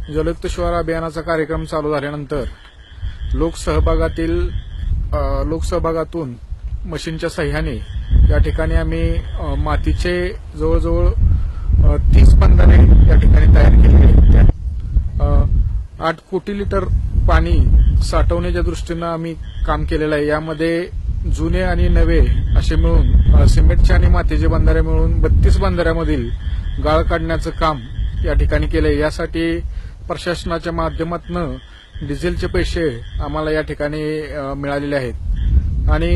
जलयुक्त शिवार अभियानाचा कार्यक्रम चालू झाल्यानंतर लोकसहभागातून मशीनच्या सहाय्याने या ठिकाणी आम्ही मातीचे जवळजवळ 30 बंधारे या ठिकाणी तयार केले आहेत. 8 कोटी लिटर पाणी साठवण्याच्या दृष्टीनं आम्ही काम केलेलं आहे. यामध्ये जुने आणि नवे असे मिळून सिमेंटचे आणि मातीचे बंधारे मिळून 32 बंधाऱ्यामधील गाळ काढण्याचं काम या ठिकाणी केलंय. यासाठी प्रशासनाच्या माध्यमातून डिझेलचे पैसे आम्हाला या ठिकाणी मिळालेले आहेत आणि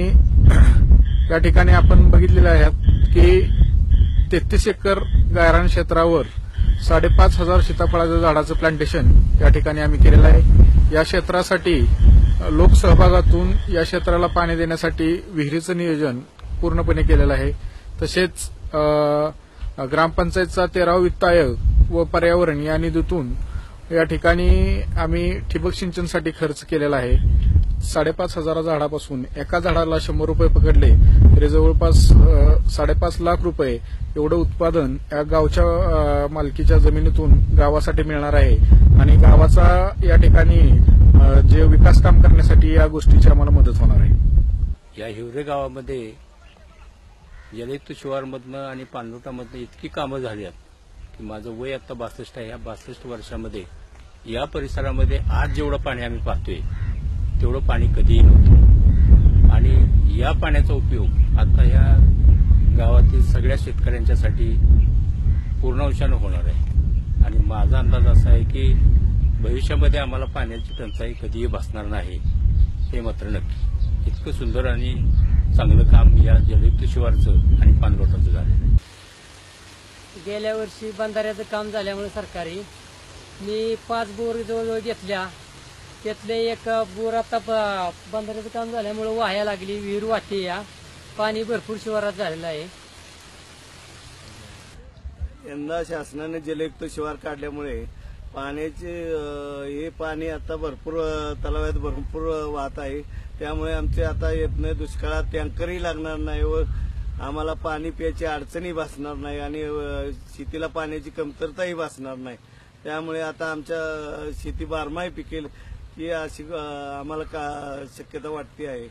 या ठिकाणी आपण बघितलेले आहे की 33 एकर गायरान क्षेत्रावर 5,500 सीताफळाच्या झाडाचं प्लांटेशन या ठिकाणी आम्ही केलेलं आहे. या क्षेत्रासाठी लोकसहभागातून या क्षेत्राला पाणी देण्यासाठी विहिरीचं नियोजन पूर्णपणे केलेलं आहे. तसेच ग्रामपंचायतचा 13वा वित्त आयोग व पर्यावरण या निधीतून या ठिकाणी आम्ही ठिबक सिंचनसाठी खर्च केलेला आहे. 5,500 झाडापासून एका झाडाला 100 रुपये पकडले तरी जवळपास 5.5 लाख रुपये एवढं उत्पादन या गावच्या मालकीच्या जमिनीतून गावासाठी मिळणार आहे आणि गावाचा या ठिकाणी जे विकास काम करण्यासाठी या गोष्टीची आम्हाला मदत होणार आहे. या हिवरे गावामध्ये जलयुक्त शिवारमधनं आणि पाणलोटामधनं इतकी कामं झाली आहेत की माझं वय आता 62 आहे. या 62 वर्षामध्ये या परिसरामध्ये आज जेवढं पाणी आम्ही पाहतोय तेवढं पाणी कधीही नव्हतं आणि या पाण्याचा उपयोग आता या गावातील सगळ्या शेतकऱ्यांच्यासाठी पूर्ण अंशानं होणार आहे आणि माझा अंदाज असा आहे की भविष्यामध्ये आम्हाला पाण्याची टंचाई कधीही भासणार नाही हे मात्र नक्की. इतकं सुंदर आणि चांगलं काम या जलयुक्त शिवारचं आणि पाणलोटाचं झालं आहे. गेल्या वर्षी बंधाऱ्याचं काम झाल्यामुळे सरकारी मी 5 बोर जवळजवळ घेतल्या. त्यातले एक बोर आता बंधाऱ्याचं काम झाल्यामुळे वाहायला लागली, विहीर वाहते. या पाणी भरपूर शिवारात झालेलं आहे. यंदा शासनाने जलयुक्त शिवार काढल्यामुळे पाण्याचे हे पाणी आता भरपूर तलावात भरपूर वाहत आहे. त्यामुळे आमचे आता येत नाही, दुष्काळात टँकरही लागणार नाही व आम्हाला पाणी प्यायची अडचणी भासणार नाही आणि शेतीला पाण्याची कमतरताही भासणार नाही. त्यामुळे आता आमच्या शेती बारमाही पिकेल ही अशी आम्हाला शक्यता वाटते आहे.